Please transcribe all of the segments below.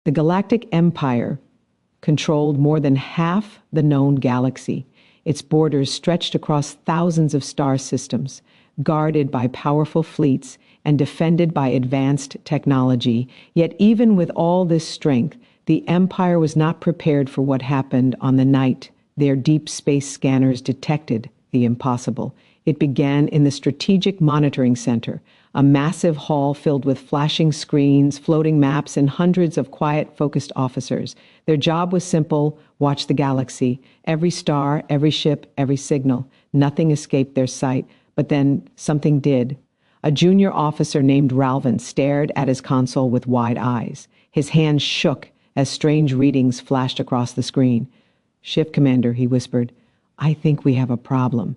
The Galactic Empire controlled more than half the known galaxy. Its borders stretched across thousands of star systems, guarded by powerful fleets and defended by advanced technology. Yet even with all this strength, the Empire was not prepared for what happened on the night their deep space scanners detected the impossible. It began in the Strategic Monitoring Center, a massive hall filled with flashing screens, floating maps, and hundreds of quiet, focused officers. Their job was simple: watch the galaxy. Every star, every ship, every signal. Nothing escaped their sight. But then something did. A junior officer named Ralvin stared at his console with wide eyes. His hands shook as strange readings flashed across the screen. "Ship commander," he whispered, "I think we have a problem."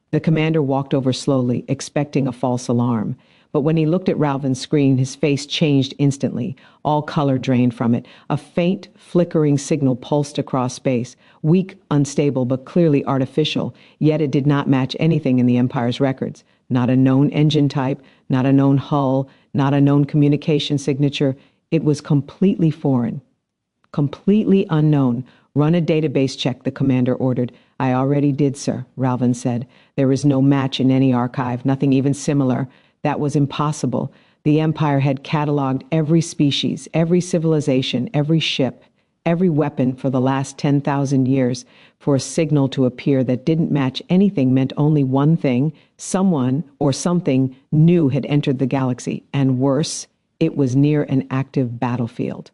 The commander walked over slowly, expecting a false alarm. But when he looked at Ralvin's screen, his face changed instantly. All color drained from it. A faint, flickering signal pulsed across space. Weak, unstable, but clearly artificial. Yet it did not match anything in the Empire's records. Not a known engine type, not a known hull, not a known communication signature. It was completely foreign. Completely unknown. "Run a database check," the commander ordered. "I already did, sir," Ralvin said. "There is no match in any archive, nothing even similar." That was impossible. The Empire had cataloged every species, every civilization, every ship, every weapon for the last 10,000 years. For a signal to appear that didn't match anything meant only one thing: someone or something new had entered the galaxy, and worse, it was near an active battlefield.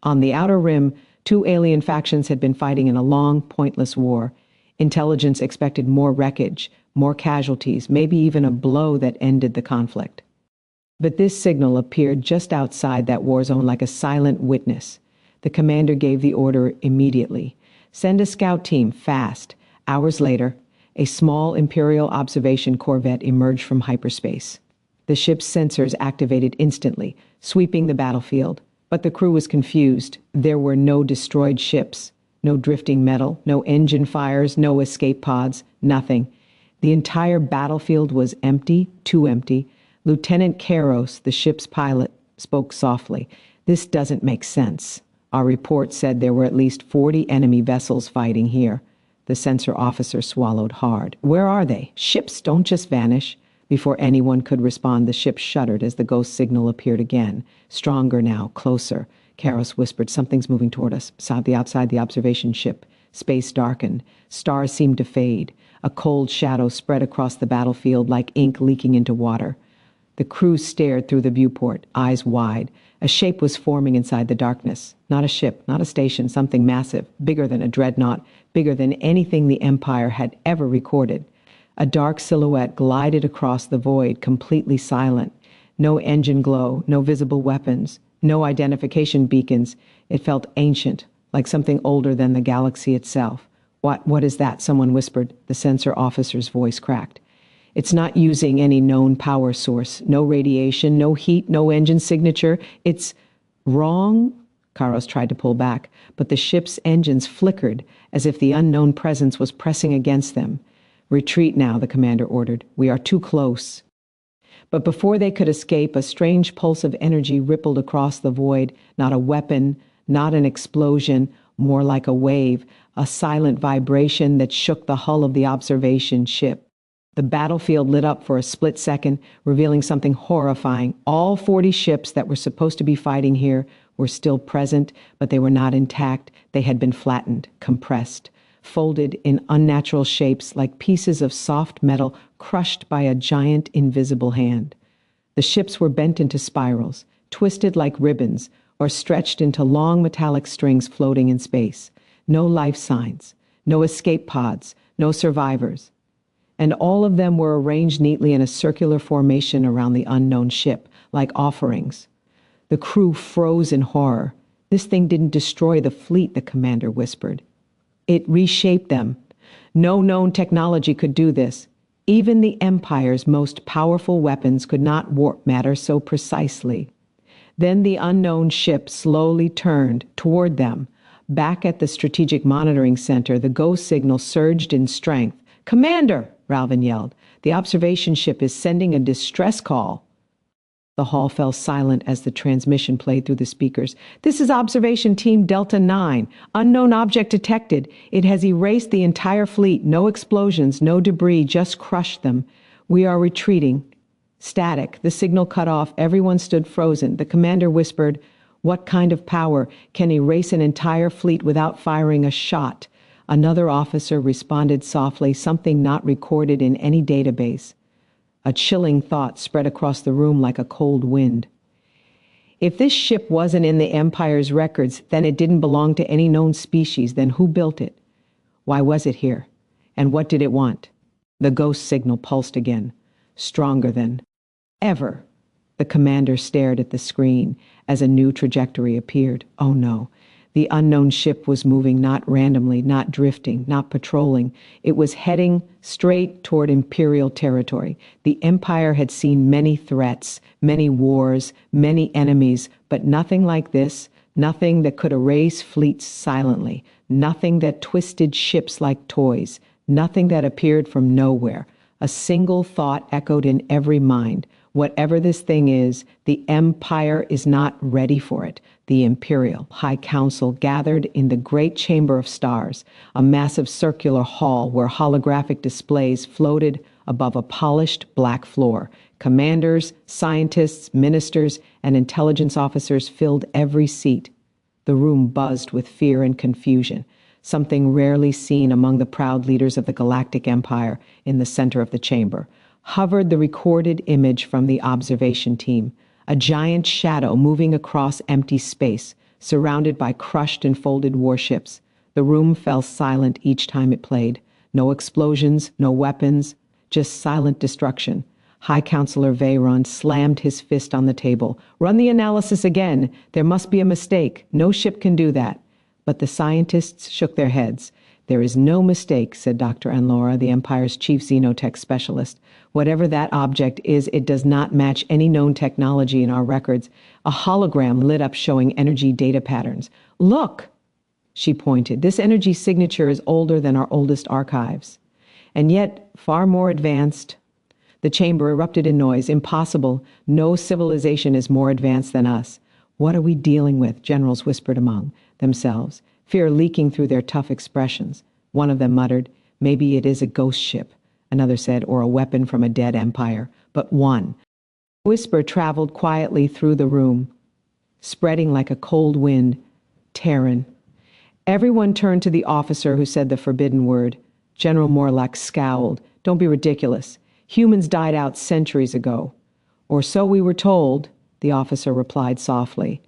On the outer rim, two alien factions had been fighting in a long, pointless war. Intelligence expected more wreckage, more casualties, maybe even a blow that ended the conflict. But this signal appeared just outside that war zone like a silent witness. The commander gave the order immediately. "Send a scout team, fast." Hours later, a small Imperial observation corvette emerged from hyperspace. The ship's sensors activated instantly, sweeping the battlefield. But the crew was confused. There were no destroyed ships, no drifting metal, no engine fires, no escape pods, nothing. The entire battlefield was empty, too empty. Lieutenant Karos, the ship's pilot, spoke softly. "This doesn't make sense. Our report said there were at least 40 enemy vessels fighting here." The sensor officer swallowed hard. "Where are they? Ships don't just vanish." Before anyone could respond, the ship shuddered as the ghost signal appeared again. Stronger now, closer. Karos whispered, "Something's moving toward us." Outside the observation ship. Space darkened. Stars seemed to fade. A cold shadow spread across the battlefield like ink leaking into water. The crew stared through the viewport, eyes wide. A shape was forming inside the darkness. Not a ship, not a station, something massive, bigger than a dreadnought, bigger than anything the Empire had ever recorded. A dark silhouette glided across the void, completely silent. No engine glow, no visible weapons, no identification beacons. It felt ancient, like something older than the galaxy itself. What is that?" someone whispered. The sensor officer's voice cracked. "It's not using any known power source. No radiation, no heat, no engine signature. It's wrong." Karos tried to pull back, but the ship's engines flickered as if the unknown presence was pressing against them. "Retreat now," the commander ordered. "We are too close." But before they could escape, a strange pulse of energy rippled across the void. Not a weapon, not an explosion, more like a wave, a silent vibration that shook the hull of the observation ship. The battlefield lit up for a split second, revealing something horrifying. All 40 ships that were supposed to be fighting here were still present, but they were not intact. They had been flattened, compressed, folded in unnatural shapes like pieces of soft metal crushed by a giant invisible hand. The ships were bent into spirals, twisted like ribbons, or stretched into long metallic strings floating in space. No life signs, no escape pods, no survivors. And all of them were arranged neatly in a circular formation around the unknown ship, like offerings. The crew froze in horror. "This thing didn't destroy the fleet," the commander whispered. "It reshaped them. No known technology could do this. Even the Empire's most powerful weapons could not warp matter so precisely." Then the unknown ship slowly turned toward them. Back at the Strategic Monitoring Center, the ghost signal surged in strength. "Commander!" Ralvin yelled. "The observation ship is sending a distress call." The hall fell silent as the transmission played through the speakers. "This is Observation Team Delta 9. Unknown object detected. It has erased the entire fleet. No explosions, no debris, just crushed them. We are retreating." Static. The signal cut off. Everyone stood frozen. The commander whispered, "What kind of power can erase an entire fleet without firing a shot?" Another officer responded softly, "Something not recorded in any database." A chilling thought spread across the room like a cold wind. If this ship wasn't in the Empire's records, then it didn't belong to any known species. Then who built it? Why was it here? And what did it want? The ghost signal pulsed again, stronger than ever. The commander stared at the screen as a new trajectory appeared. Oh no. The unknown ship was moving not randomly, not drifting, not patrolling. It was heading straight toward Imperial territory. The Empire had seen many threats, many wars, many enemies, but nothing like this, nothing that could erase fleets silently, nothing that twisted ships like toys, nothing that appeared from nowhere. A single thought echoed in every mind. Whatever this thing is, the Empire is not ready for it. The Imperial High Council gathered in the Great Chamber of Stars, a massive circular hall where holographic displays floated above a polished black floor. Commanders, scientists, ministers, and intelligence officers filled every seat. The room buzzed with fear and confusion, something rarely seen among the proud leaders of the Galactic Empire. In the center of the chamber hovered the recorded image from the observation team, a giant shadow moving across empty space, surrounded by crushed and folded warships. The room fell silent each time it played. No explosions, no weapons, just silent destruction. High Counselor Veyron slammed his fist on the table. "Run the analysis again. There must be a mistake. No ship can do that." But the scientists shook their heads. "There is no mistake," said Dr. Anlora, the Empire's chief xenotech specialist. "Whatever that object is, it does not match any known technology in our records." A hologram lit up showing energy data patterns. "Look!" She pointed. "This energy signature is older than our oldest archives, and yet far more advanced." The chamber erupted in noise. "Impossible. No civilization is more advanced than us." "What are we dealing with?" generals whispered among themselves, fear leaking through their tough expressions. One of them muttered, "Maybe it is a ghost ship." Another said, "Or a weapon from a dead empire." But one whisper traveled quietly through the room, spreading like a cold wind. "Terran." Everyone turned to the officer who said the forbidden word. General Morlock scowled. "Don't be ridiculous. Humans died out centuries ago." "Or so we were told," the officer replied softly.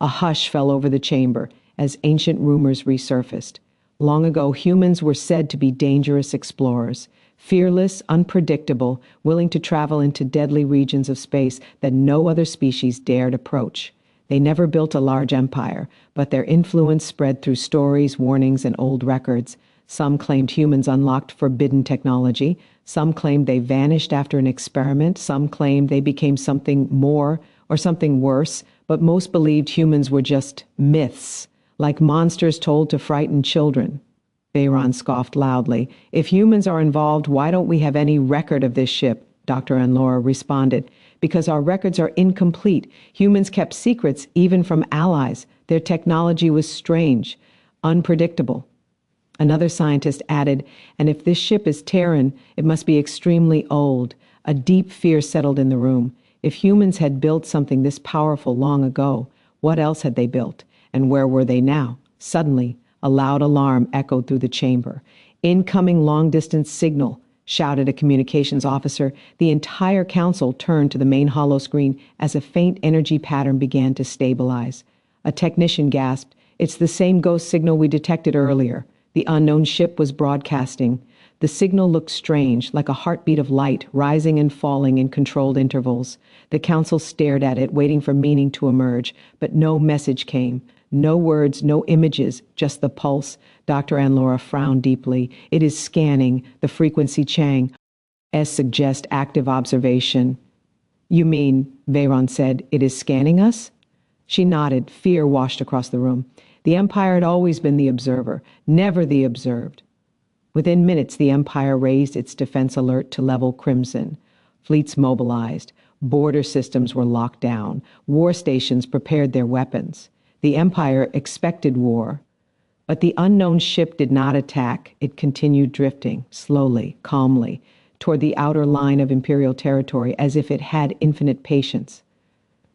A hush fell over the chamber as ancient rumors resurfaced. Long ago, humans were said to be dangerous explorers, fearless, unpredictable, willing to travel into deadly regions of space that no other species dared approach. They never built a large empire, but their influence spread through stories, warnings, and old records. Some claimed humans unlocked forbidden technology. Some claimed they vanished after an experiment. Some claimed they became something more or something worse, but most believed humans were just myths, like monsters told to frighten children. Veyron scoffed loudly. "If humans are involved, why don't we have any record of this ship?" Dr. Anlora responded. "Because our records are incomplete. Humans kept secrets even from allies. Their technology was strange, unpredictable." Another scientist added, "And if this ship is Terran, it must be extremely old." A deep fear settled in the room. If humans had built something this powerful long ago, what else had they built? And where were they now? Suddenly, a loud alarm echoed through the chamber. "Incoming long-distance signal," shouted a communications officer. The entire council turned to the main holoscreen as a faint energy pattern began to stabilize. A technician gasped, "It's the same ghost signal we detected earlier." The unknown ship was broadcasting. The signal looked strange, like a heartbeat of light, rising and falling in controlled intervals. The council stared at it, waiting for meaning to emerge, but no message came. No words, no images, just the pulse. Dr. Anlora frowned deeply. "It is scanning, the frequency Chang. S suggest active observation." "You mean," Veyron said, "it is scanning us?" She nodded. Fear washed across the room. The Empire had always been the observer, never the observed. Within minutes, the Empire raised its defense alert to level crimson. Fleets mobilized. Border systems were locked down. War stations prepared their weapons. The Empire expected war. But the unknown ship did not attack. It continued drifting, slowly, calmly, toward the outer line of Imperial territory as if it had infinite patience.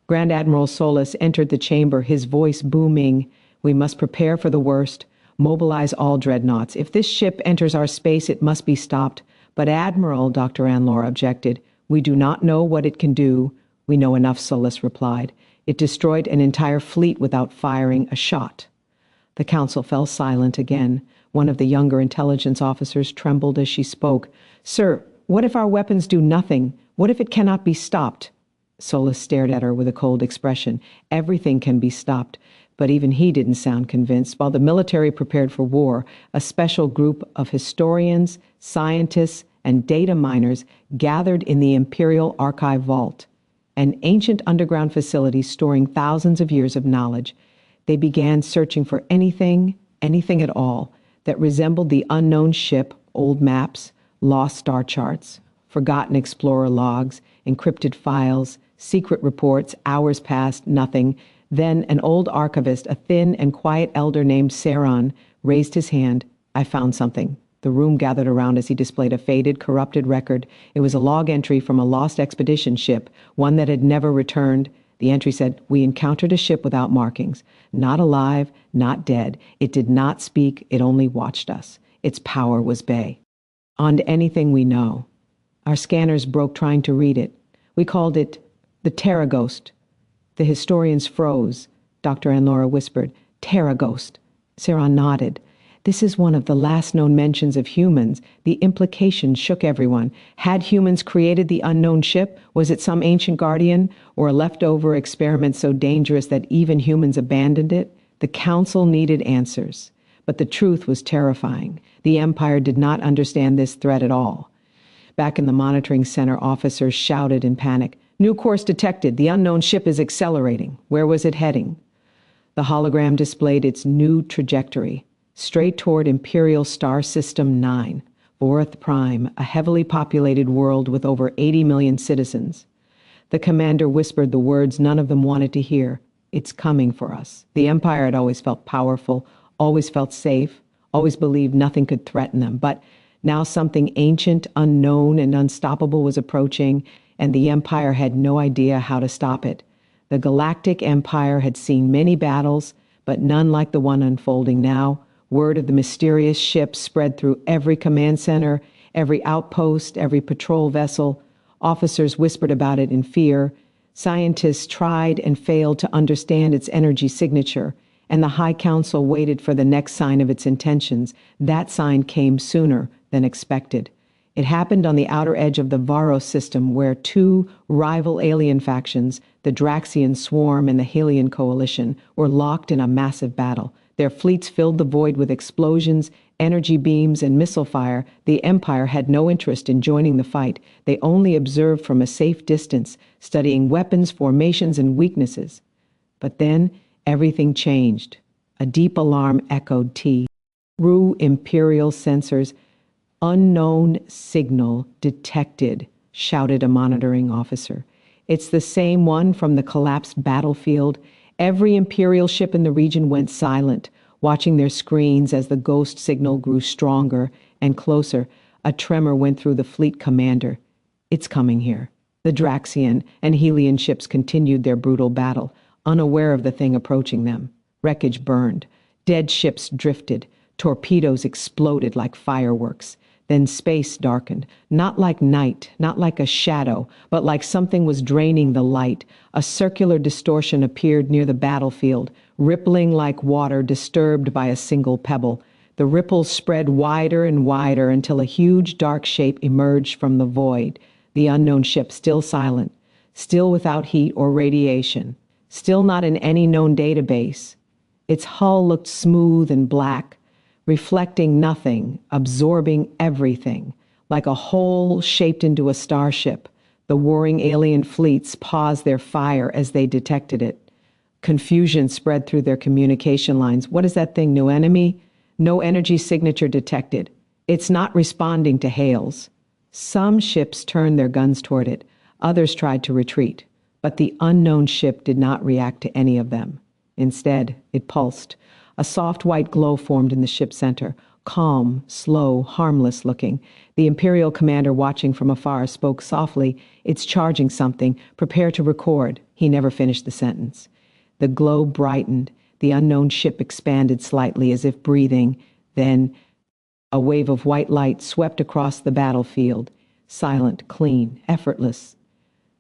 Grand Admiral Solis entered the chamber, his voice booming. "We must prepare for the worst. Mobilize all dreadnoughts. If this ship enters our space, it must be stopped." "But Admiral," Dr. Anlor objected, "we do not know what it can do." "We know enough," Solis replied. "It destroyed an entire fleet without firing a shot." The council fell silent again. One of the younger intelligence officers trembled as she spoke. "Sir, what if our weapons do nothing? What if it cannot be stopped?" Solis stared at her with a cold expression. "Everything can be stopped." But even he didn't sound convinced. While the military prepared for war, a special group of historians, scientists, and data miners gathered in the Imperial Archive Vault, an ancient underground facility storing thousands of years of knowledge. They began searching for anything at all, that resembled the unknown ship, old maps, lost star charts, forgotten explorer logs, encrypted files, secret reports. Hours passed, nothing. Then an old archivist, a thin and quiet elder named Saron, raised his hand. "I found something." The room gathered around as he displayed a faded, corrupted record. It was a log entry from a lost expedition ship, one that had never returned. The entry said, "We encountered a ship without markings. Not alive, not dead. It did not speak, it only watched us. Its power was bay. On to anything we know." Our scanners broke trying to read it. "We called it the Terra Ghost." The historians froze. Dr. Anlora whispered, "Terra Ghost." Saron nodded. "This is one of the last known mentions of humans." The implication shook everyone. Had humans created the unknown ship? Was it some ancient guardian, or a leftover experiment so dangerous that even humans abandoned it? The council needed answers. But the truth was terrifying. The Empire did not understand this threat at all. Back in the monitoring center, officers shouted in panic, "New course detected. The unknown ship is accelerating." Where was it heading? The hologram displayed its new trajectory, straight toward Imperial Star System 9, Vorath Prime, a heavily populated world with over 80 million citizens. The commander whispered the words none of them wanted to hear. "It's coming for us." The Empire had always felt powerful, always felt safe, always believed nothing could threaten them. But now something ancient, unknown, and unstoppable was approaching, and the Empire had no idea how to stop it. The Galactic Empire had seen many battles, but none like the one unfolding now. Word of the mysterious ship spread through every command center, every outpost, every patrol vessel. Officers whispered about it in fear. Scientists tried and failed to understand its energy signature, and the High Council waited for the next sign of its intentions. That sign came sooner than expected. It happened on the outer edge of the Varos system, where two rival alien factions, the Draxian Swarm and the Helian Coalition, were locked in a massive battle. Their fleets filled the void with explosions, energy beams, and missile fire. The Empire had no interest in joining the fight. They only observed from a safe distance, studying weapons, formations, and weaknesses. But then everything changed. A deep alarm echoed through Imperial sensors. "Unknown signal detected," shouted a monitoring officer. "It's the same one from the collapsed battlefield." Every Imperial ship in the region went silent, watching their screens as the ghost signal grew stronger and closer. A tremor went through the fleet commander. "It's coming here." The Draxian and Helian ships continued their brutal battle, unaware of the thing approaching them. Wreckage burned. Dead ships drifted. Torpedoes exploded like fireworks. Then space darkened, not like night, not like a shadow, but like something was draining the light. A circular distortion appeared near the battlefield, rippling like water disturbed by a single pebble. The ripples spread wider and wider until a huge dark shape emerged from the void. The unknown ship still silent, still without heat or radiation, still not in any known database. Its hull looked smooth and black, reflecting nothing, absorbing everything, like a whole shaped into a starship. The warring alien fleets paused their fire as they detected it. Confusion spread through their communication lines. "What is that thing? New enemy? No energy signature detected. It's not responding to hails." Some ships turned their guns toward it. Others tried to retreat, but the unknown ship did not react to any of them. Instead, it pulsed. A soft white glow formed in the ship's center, calm, slow, harmless looking. The Imperial commander watching from afar spoke softly, "It's charging something. Prepare to record." He never finished the sentence. The glow brightened. The unknown ship expanded slightly as if breathing. Then a wave of white light swept across the battlefield, silent, clean, effortless.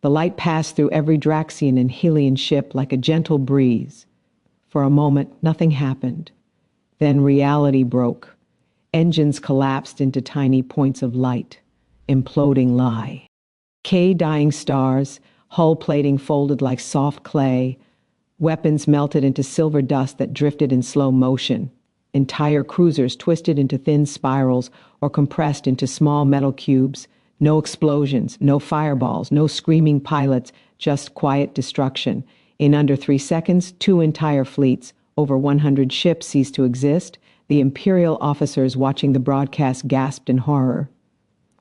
The light passed through every Draxian and Hylian ship like a gentle breeze. For a moment, nothing happened. Then reality broke. Engines collapsed into tiny points of light, imploding lie. Dying stars, hull plating folded like soft clay, weapons melted into silver dust that drifted in slow motion. Entire cruisers twisted into thin spirals or compressed into small metal cubes. No explosions, no fireballs, no screaming pilots, just quiet destruction. In under 3 seconds, 2 entire fleets, over 100 ships ceased to exist. The Imperial officers watching the broadcast gasped in horror.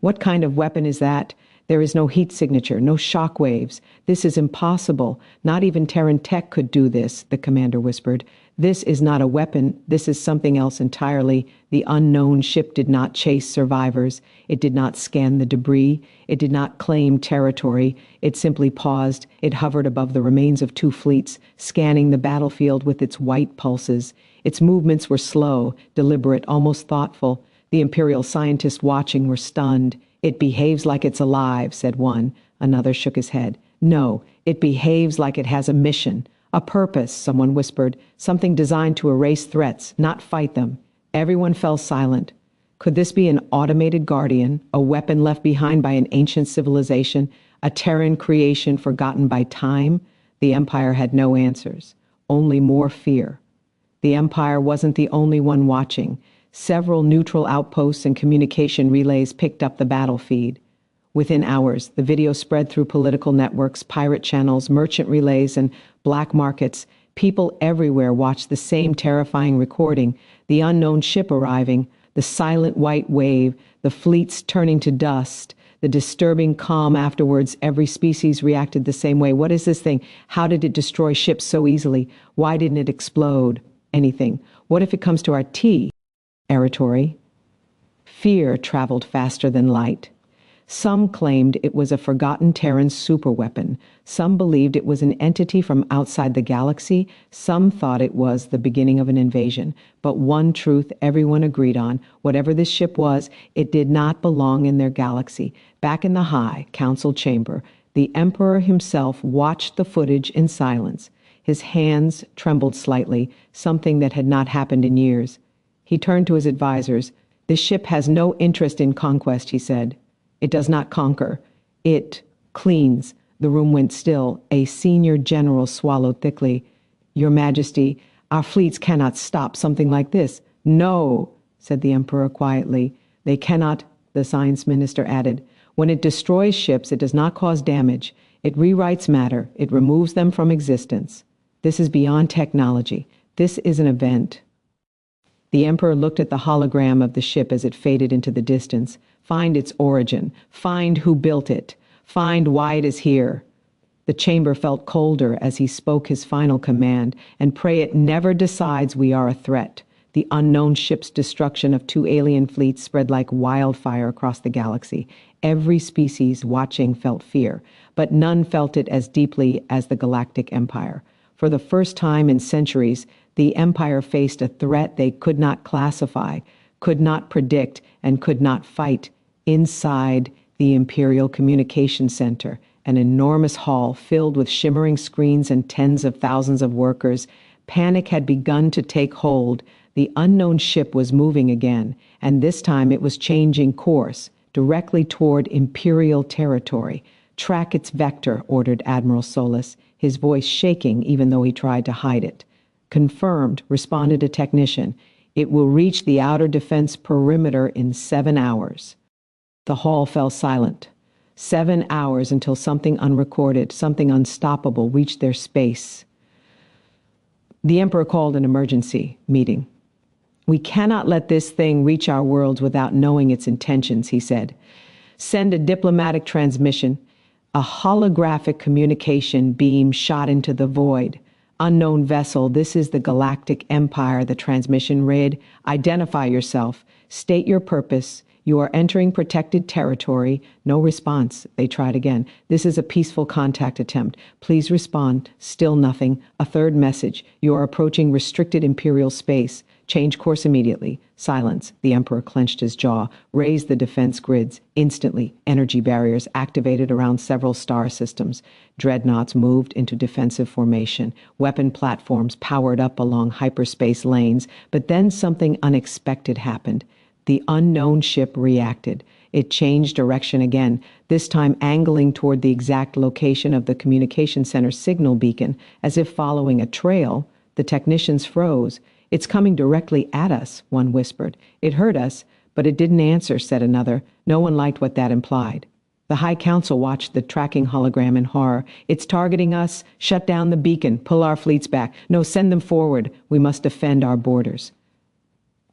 "What kind of weapon is that? There is no heat signature, no shock waves. This is impossible. Not even Terran tech could do this," the commander whispered. "This is not a weapon. This is something else entirely." The unknown ship did not chase survivors. It did not scan the debris. It did not claim territory. It simply paused. It hovered above the remains of 2 fleets, scanning the battlefield with its white pulses. Its movements were slow, deliberate, almost thoughtful. The Imperial scientists watching were stunned. "It behaves like it's alive," said one. Another shook his head. "No, it behaves like it has a mission, a purpose," someone whispered. "Something designed to erase threats, not fight them." Everyone fell silent. Could this be an automated guardian, a weapon left behind by an ancient civilization, a Terran creation forgotten by time? The Empire had no answers, only more fear. The Empire wasn't the only one watching. Several neutral outposts and communication relays picked up the battle feed. Within hours, the video spread through political networks, pirate channels, merchant relays, and black markets. People everywhere watched the same terrifying recording, the unknown ship arriving, the silent white wave, the fleets turning to dust, the disturbing calm afterwards. Every species reacted the same way. What is this thing? How did it destroy ships so easily? Why didn't it explode? Anything. What if it comes to our territory? Fear traveled faster than light. Some claimed it was a forgotten Terran superweapon. Some believed it was an entity from outside the galaxy. Some thought it was the beginning of an invasion. But one truth everyone agreed on: whatever this ship was, it did not belong in their galaxy. Back in the High Council chamber, the Emperor himself watched the footage in silence. His hands trembled slightly, something that had not happened in years. He turned to his advisors. "This ship has no interest in conquest," he said. "It does not conquer. It cleans." The room went still. A senior general swallowed thickly. "Your Majesty, our fleets cannot stop something like this." "No," said the Emperor quietly. "They cannot," the science minister added. "When it destroys ships, it does not cause damage. It rewrites matter. It removes them from existence. This is beyond technology. This is an event." The Emperor looked at the hologram of the ship as it faded into the distance. "Find its origin. Find who built it. Find why it is here." The chamber felt colder as he spoke his final command: "And pray it never decides we are a threat." The unknown ship's destruction of 2 alien fleets spread like wildfire across the galaxy. Every species watching felt fear, but none felt it as deeply as the Galactic Empire. For the first time in centuries, the Empire faced a threat they could not classify, could not predict, and could not fight. Inside the Imperial Communication Center, an enormous hall filled with shimmering screens and tens of thousands of workers, panic had begun to take hold. The unknown ship was moving again, and this time it was changing course, directly toward Imperial territory. "Track its vector," ordered Admiral Solis, his voice shaking even though he tried to hide it. "Confirmed," responded a technician. "It will reach the outer defense perimeter in 7 hours." The hall fell silent. 7 hours until something unrecorded, something unstoppable reached their space. The Emperor called an emergency meeting. "We cannot let this thing reach our worlds without knowing its intentions," he said. "Send a diplomatic transmission. A holographic communication beam shot into the void. Unknown vessel, this is the Galactic Empire, the transmission read. Identify yourself. State your purpose. You are entering protected territory. No response. They tried again. This is a peaceful contact attempt. Please respond. Still nothing. A third message. You are approaching restricted Imperial space. Change course immediately. Silence. The Emperor clenched his jaw, raised the defense grids. Instantly, energy barriers activated around several star systems. Dreadnoughts moved into defensive formation. Weapon platforms powered up along hyperspace lanes. But then something unexpected happened. The unknown ship reacted. It changed direction again, this time angling toward the exact location of the communication center signal beacon, as if following a trail. The technicians froze. It's coming directly at us, one whispered. It heard us, but it didn't answer, said another. No one liked what that implied. The High Council watched the tracking hologram in horror. It's targeting us. Shut down the beacon. Pull our fleets back. No, send them forward. We must defend our borders.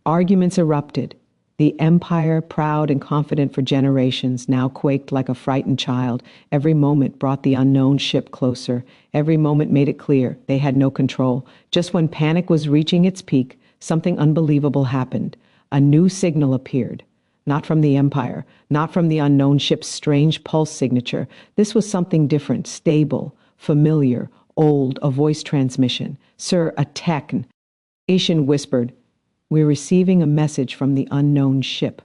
Arguments erupted. The Empire, proud and confident for generations, now quaked like a frightened child. Every moment brought the unknown ship closer. Every moment made it clear they had no control. Just when panic was reaching its peak, something unbelievable happened. A new signal appeared. Not from the Empire, not from the unknown ship's strange pulse signature. This was something different, stable, familiar, old, a voice transmission. Sir, a techn. Ishin whispered, "We're receiving a message from the unknown ship."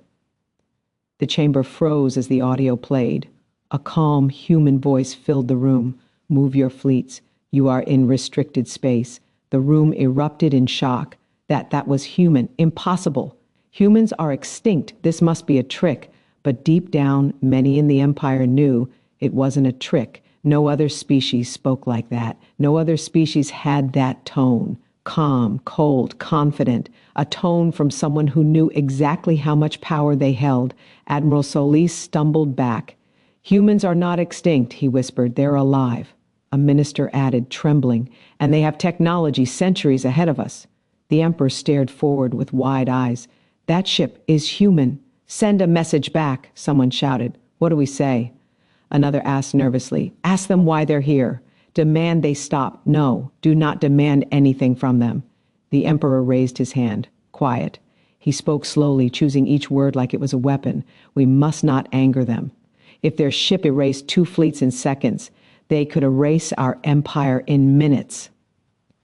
The chamber froze as the audio played. A calm, human voice filled the room. "Move your fleets. You are in restricted space." The room erupted in shock. That was human. Impossible. Humans are extinct. This must be a trick. But deep down, many in the Empire knew it wasn't a trick. No other species spoke like that. No other species had that tone. Calm, cold, confident, a tone from someone who knew exactly how much power they held. Admiral Solis stumbled back. "Humans are not extinct," he whispered. "They're alive." A minister added, trembling, "And they have technology centuries ahead of us." The Emperor stared forward with wide eyes. "That ship is human. Send a message back," someone shouted. "What do we say?" Another asked nervously, "Ask them why they're here. Demand they stop. No, do not demand anything from them." The Emperor raised his hand. Quiet. He spoke slowly, choosing each word like it was a weapon. "We must not anger them. If their ship erased 2 fleets in seconds, they could erase our empire in minutes."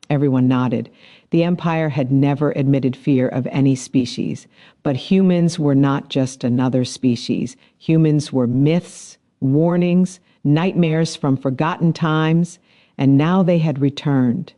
Everyone nodded. The Empire had never admitted fear of any species. But humans were not just another species. Humans were myths, warnings, nightmares from forgotten times, and now they had returned.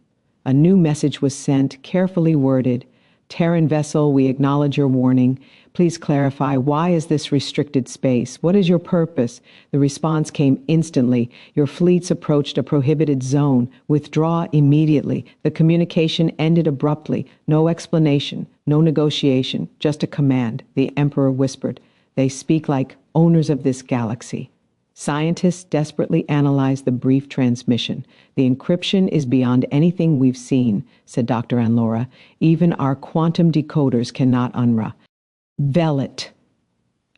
A new message was sent, carefully worded. "Terran vessel, we acknowledge your warning. Please clarify, why is this restricted space? What is your purpose?" The response came instantly. "Your fleets approached a prohibited zone. Withdraw immediately." The communication ended abruptly. No explanation, no negotiation, just a command. The Emperor whispered, "They speak like owners of this galaxy." Scientists desperately analyzed the brief transmission. "The encryption is beyond anything we've seen," said Dr. Anlora. "Even our quantum decoders cannot unra." "Velit,"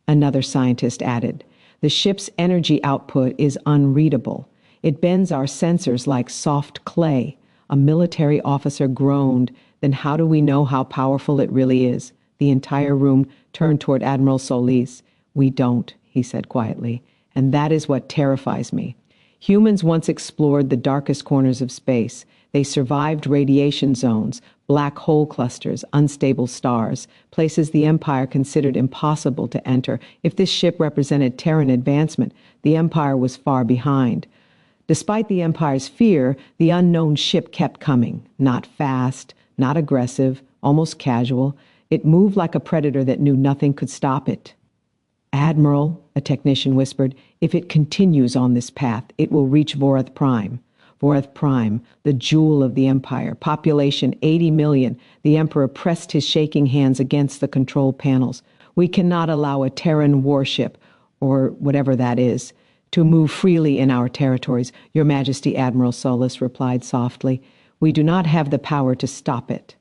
another scientist added. "The ship's energy output is unreadable. It bends our sensors like soft clay." A military officer groaned. "Then how do we know how powerful it really is?" The entire room turned toward Admiral Solis. "We don't," he said quietly. "And that is what terrifies me. Humans once explored the darkest corners of space. They survived radiation zones, black hole clusters, unstable stars, places the Empire considered impossible to enter. If this ship represented Terran advancement, the Empire was far behind. Despite the Empire's fear, the unknown ship kept coming. Not fast, not aggressive, almost casual. It moved like a predator that knew nothing could stop it. "Admiral," a technician whispered, "if it continues on this path, it will reach Vorath Prime." Vorath Prime, the jewel of the Empire, population 80 million. The Emperor pressed his shaking hands against the control panels. "We cannot allow a Terran warship, or whatever that is, to move freely in our territories." "Your Majesty," Admiral Solis replied softly, "we do not have the power to stop it."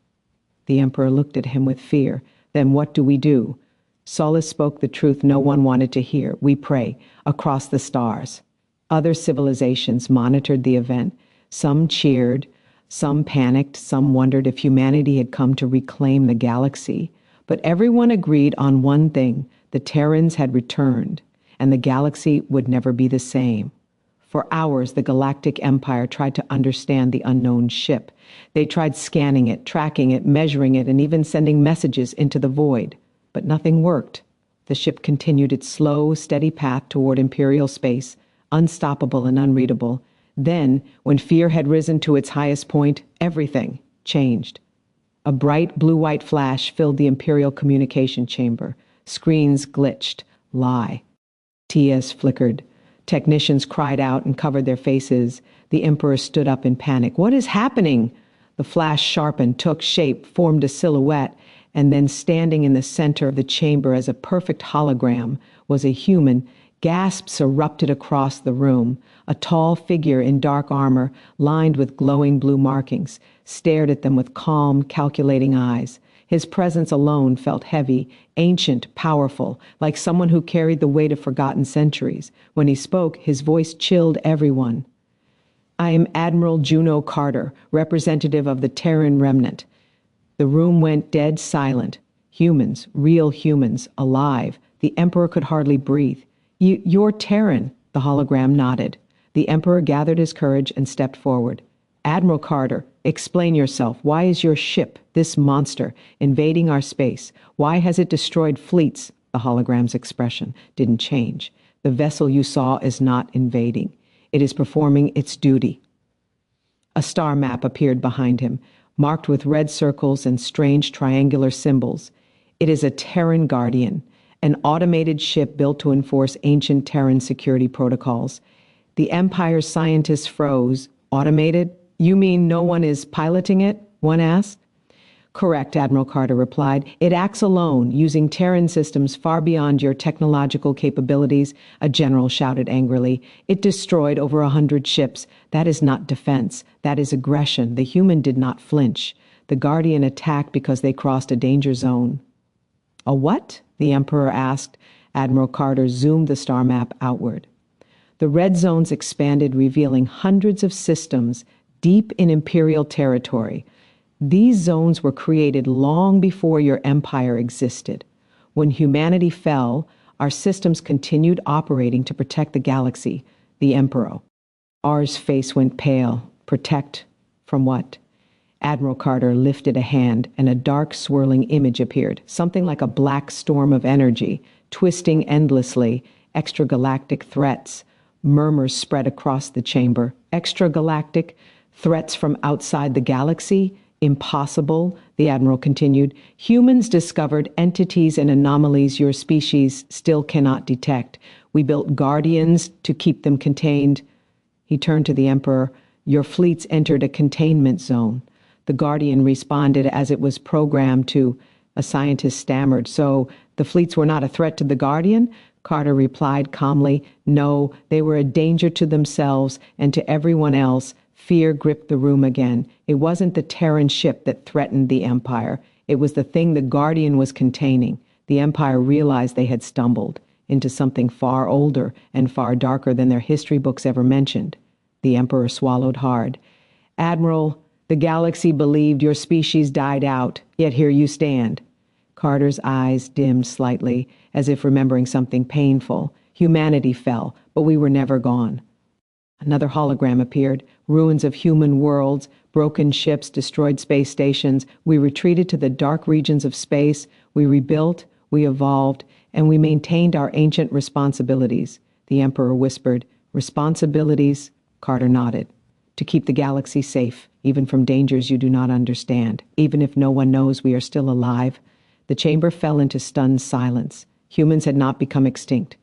The Emperor looked at him with fear. "Then what do we do?" Solis spoke the truth no one wanted to hear. "We pray, across the stars." Other civilizations monitored the event. Some cheered, some panicked, some wondered if humanity had come to reclaim the galaxy. But everyone agreed on one thing: the Terrans had returned, and the galaxy would never be the same. For hours, the Galactic Empire tried to understand the unknown ship. They tried scanning it, tracking it, measuring it, and even sending messages into the void. But nothing worked. The ship continued its slow, steady path toward Imperial space, unstoppable and unreadable. Then, when fear had risen to its highest point, everything changed. A bright blue-white flash filled the Imperial communication chamber. Screens glitched. Lie. TS flickered. Technicians cried out and covered their faces. The Emperor stood up in panic. "What is happening?" The flash sharpened, took shape, formed a silhouette, and then standing in the center of the chamber as a perfect hologram was a human. Gasps erupted across the room. A tall figure in dark armor, lined with glowing blue markings, stared at them with calm, calculating eyes. His presence alone felt heavy, ancient, powerful, like someone who carried the weight of forgotten centuries. When he spoke, his voice chilled everyone. "I am Admiral Juno Carter, representative of the Terran remnant." The room went dead silent. Humans, real humans, alive. The Emperor could hardly breathe. You're Terran," the hologram nodded. The Emperor gathered his courage and stepped forward. "Admiral Carter, explain yourself. Why is your ship, this monster, invading our space? Why has it destroyed fleets?" The hologram's expression didn't change. "The vessel you saw is not invading. It is performing its duty." A star map appeared behind him, marked with red circles and strange triangular symbols. "It is a Terran Guardian, an automated ship built to enforce ancient Terran security protocols." The Empire's scientists froze. "Automated? You mean no one is piloting it?" one asked. "Correct," Admiral Carter replied. "It acts alone, using Terran systems far beyond your technological capabilities," a general shouted angrily. "It destroyed over 100 ships. That is not defense. That is aggression. The human did not flinch. The Guardian attacked because they crossed a danger zone." "A what?" the Emperor asked. Admiral Carter zoomed the star map outward. The red zones expanded, revealing hundreds of systems deep in Imperial territory. These zones were created long before your empire existed. When humanity fell, our systems continued operating to protect the galaxy, the Emperor. Ours face went pale. Protect from what? Admiral Carter lifted a hand, and a dark, swirling image appeared, something like a black storm of energy, twisting endlessly. Extragalactic threats. Murmurs spread across the chamber. Extragalactic threats from outside the galaxy? Impossible, the Admiral continued. Humans discovered entities and anomalies your species still cannot detect. We built guardians to keep them contained. He turned to the Emperor. Your fleets entered a containment zone. The Guardian responded as it was programmed to. A scientist stammered. "So the fleets were not a threat to the Guardian?" Carter replied calmly. "No, they were a danger to themselves and to everyone else." Fear gripped the room again. It wasn't the Terran ship that threatened the Empire. It was the thing the Guardian was containing. The Empire realized they had stumbled into something far older and far darker than their history books ever mentioned. The Emperor swallowed hard. "Admiral, the galaxy believed your species died out, yet here you stand." Carter's eyes dimmed slightly, as if remembering something painful. Humanity fell, but we were never gone. Another hologram appeared. Ruins of human worlds, broken ships, destroyed space stations. We retreated to the dark regions of space. We rebuilt, we evolved, and we maintained our ancient responsibilities. The Emperor whispered. "Responsibilities?" Carter nodded. "To keep the galaxy safe, even from dangers you do not understand. Even if no one knows we are still alive." The chamber fell into stunned silence. Humans had not become extinct.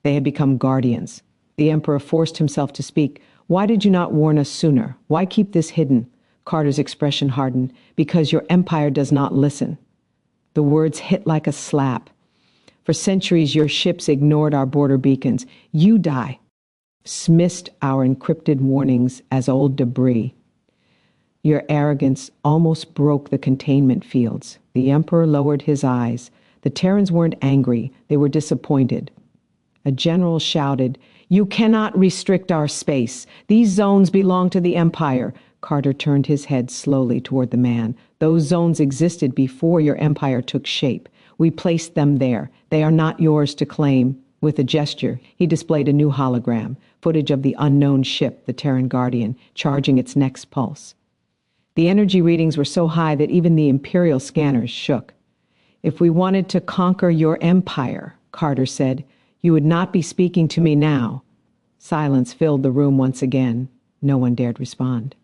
They had become guardians. The Emperor forced himself to speak. "Why did you not warn us sooner? Why keep this hidden?" Carter's expression hardened. "Because your empire does not listen." The words hit like a slap. "For centuries, your ships ignored our border beacons. You dismissed our encrypted warnings as old debris. Your arrogance almost broke the containment fields." The Emperor lowered his eyes. The Terrans weren't angry. They were disappointed. A general shouted, You cannot restrict our space. These zones belong to the Empire. Carter turned his head slowly toward the man. Those zones existed before your empire took shape. We placed them there. They are not yours to claim. With a gesture, he displayed a new hologram, footage of the unknown ship, the Terran Guardian, charging its next pulse. The energy readings were so high that even the Imperial scanners shook. If we wanted to conquer your empire, Carter said, you would not be speaking to me now. Silence filled the room once again. No one dared respond.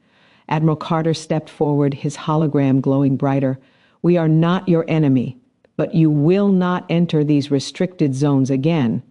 Admiral Carter stepped forward, his hologram glowing brighter. We are not your enemy, but you will not enter these restricted zones again.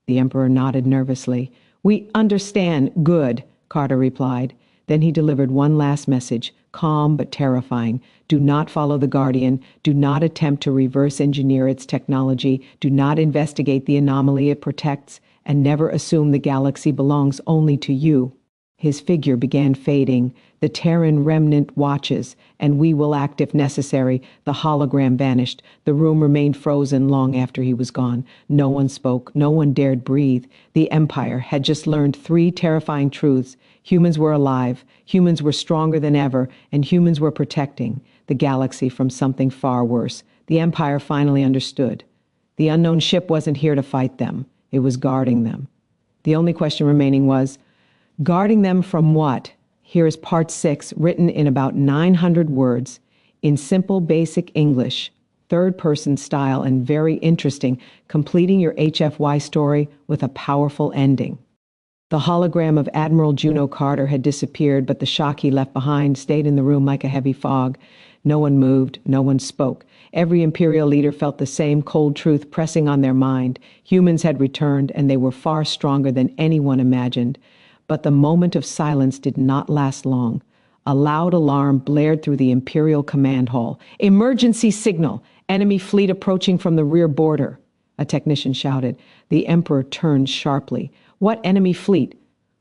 The Emperor nodded nervously. We understand. Good, Carter replied. Then he delivered one last message, calm but terrifying. Do not follow the Guardian. Do not attempt to reverse engineer its technology. Do not investigate the anomaly it protects. And never assume the galaxy belongs only to you. His figure began fading. The Terran remnant watches, and we will act if necessary. The hologram vanished. The room remained frozen long after he was gone. No one spoke. No one dared breathe. The Empire had just learned 3 terrifying truths. Humans were alive. Humans were stronger than ever, and humans were protecting the galaxy from something far worse. The Empire finally understood. The unknown ship wasn't here to fight them. It was guarding them. The only question remaining was, guarding them from what? Here is part 6, written in about 900 words, in simple basic English, third-person style and very interesting, completing your HFY story with a powerful ending. The hologram of Admiral Juno Carter had disappeared, but the shock he left behind stayed in the room like a heavy fog. No one moved, no one spoke. Every Imperial leader felt the same cold truth pressing on their mind. Humans had returned, and they were far stronger than anyone imagined. But the moment of silence did not last long. A loud alarm blared through the Imperial command hall. Emergency signal! Enemy fleet approaching from the rear border. A technician shouted. The Emperor turned sharply. What enemy fleet?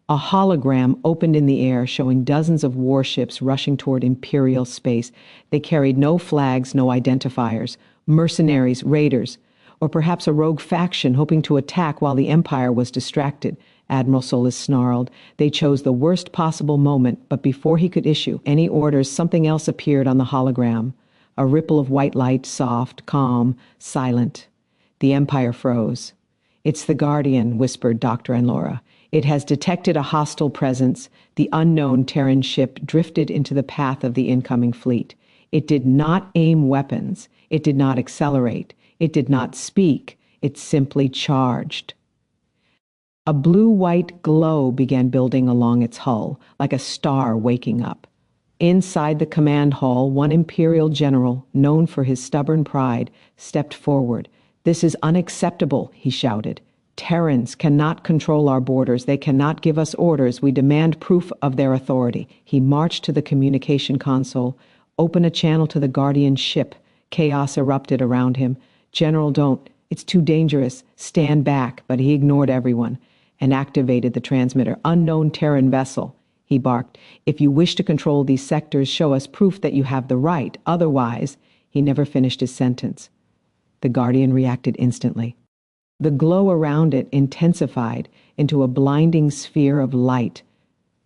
A hologram opened in the air, showing dozens of warships rushing toward Imperial space. They carried no flags, no identifiers. Mercenaries, raiders, or perhaps a rogue faction hoping to attack while the Empire was distracted. Admiral Solis snarled. They chose the worst possible moment, but before he could issue any orders, something else appeared on the hologram. A ripple of white light, soft, calm, silent. The Empire froze. It's the Guardian, whispered Dr. Enlora. It has detected a hostile presence. The unknown Terran ship drifted into the path of the incoming fleet. It did not aim weapons. It did not accelerate. It did not speak. It simply charged. A blue-white glow began building along its hull, like a star waking up. Inside the command hall, one Imperial general, known for his stubborn pride, stepped forward. This is unacceptable, he shouted. Terrans cannot control our borders. They cannot give us orders. We demand proof of their authority. He marched to the communication console. Open a channel to the Guardian ship. Chaos erupted around him. General, don't. It's too dangerous. Stand back. But he ignored everyone and activated the transmitter. Unknown Terran vessel, he barked. If you wish to control these sectors, show us proof that you have the right. Otherwise, he never finished his sentence. The Guardian reacted instantly. The glow around it intensified into a blinding sphere of light.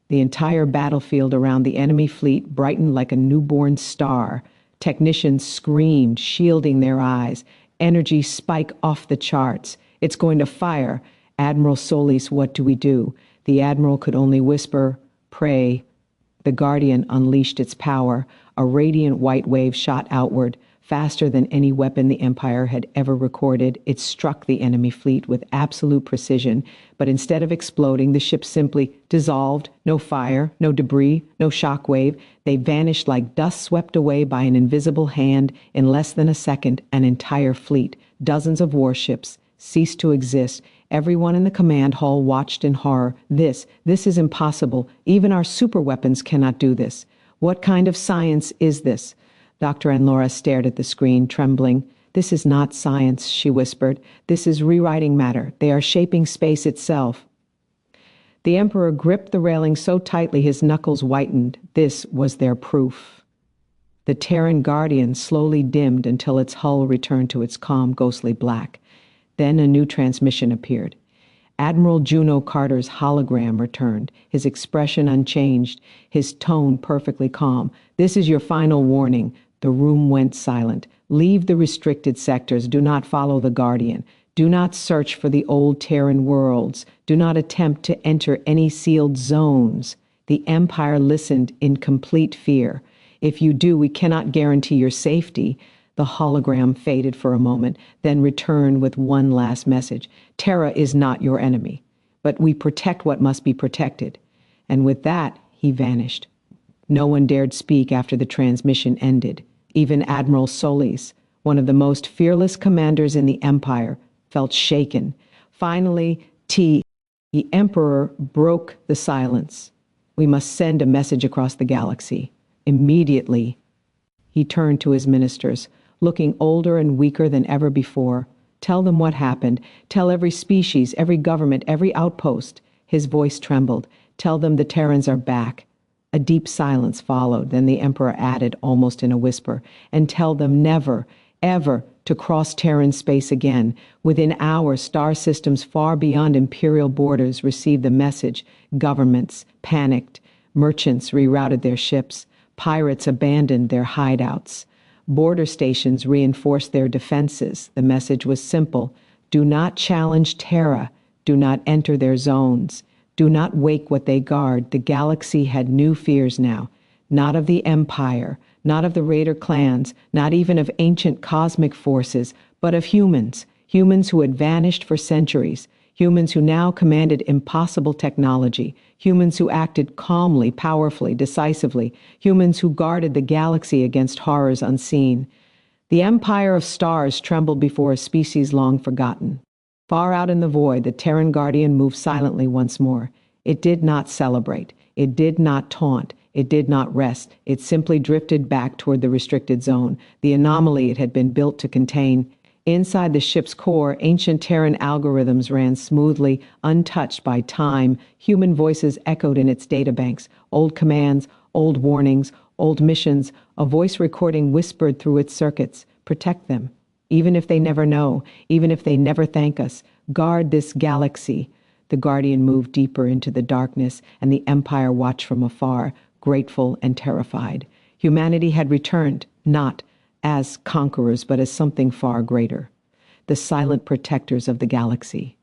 The entire battlefield around the enemy fleet brightened like a newborn star. Technicians screamed, shielding their eyes. Energy spike off the charts. It's going to fire. Admiral Solis, what do we do? The Admiral could only whisper, pray. The Guardian unleashed its power. A radiant white wave shot outward. Faster than any weapon the Empire had ever recorded, it struck the enemy fleet with absolute precision, but instead of exploding, the ship simply dissolved. No fire, no debris, no shock wave. They vanished like dust swept away by an invisible hand. In less than a second, an entire fleet, dozens of warships, ceased to exist. Everyone in the command hall watched in horror. This is impossible. Even our superweapons cannot do this. What kind of science is this? Dr. Enlora stared at the screen, trembling. This is not science, she whispered. This is rewriting matter. They are shaping space itself. The Emperor gripped the railing so tightly his knuckles whitened. This was their proof. The Terran Guardian slowly dimmed until its hull returned to its calm, ghostly black. Then a new transmission appeared. Admiral Juno Carter's hologram returned, his expression unchanged, his tone perfectly calm. "This is your final warning." The room went silent. "Leave the restricted sectors. Do not follow the Guardian. Do not search for the old Terran worlds. Do not attempt to enter any sealed zones." The Empire listened in complete fear. "If you do, we cannot guarantee your safety." The hologram faded for a moment, then returned with one last message. "Terra is not your enemy, but we protect what must be protected." And with that, he vanished. No one dared speak after the transmission ended. Even Admiral Solis, one of the most fearless commanders in the Empire, felt shaken. Finally, the Emperor broke the silence. "We must send a message across the galaxy. Immediately." He turned to his ministers, looking older and weaker than ever before. "Tell them what happened. Tell every species, every government, every outpost." His voice trembled. "Tell them the Terrans are back." A deep silence followed. Then the Emperor added, almost in a whisper, "And tell them never, ever to cross Terran space again." Within hours, star systems far beyond Imperial borders received the message. Governments panicked. Merchants rerouted their ships. Pirates abandoned their hideouts. Border stations reinforced their defenses. The message was simple: do not challenge Terra. Do not enter their zones. Do not wake what they guard. The galaxy had new fears now. Not of the Empire, not of the Raider clans, not even of ancient cosmic forces, but of humans. Humans who had vanished for centuries. Humans who now commanded impossible technology. Humans who acted calmly, powerfully, decisively. Humans who guarded the galaxy against horrors unseen. The empire of stars trembled before a species long forgotten. Far out in the void, the Terran Guardian moved silently once more. It did not celebrate. It did not taunt. It did not rest. It simply drifted back toward the restricted zone, the anomaly it had been built to contain. Inside the ship's core, ancient Terran algorithms ran smoothly, untouched by time. Human voices echoed in its databanks. Old commands, old warnings, old missions. A voice recording whispered through its circuits. "Protect them. Even if they never know, even if they never thank us. Guard this galaxy." The Guardian moved deeper into the darkness, and the Empire watched from afar, grateful and terrified. Humanity had returned, not as conquerors, but as something far greater. The silent protectors of the galaxy.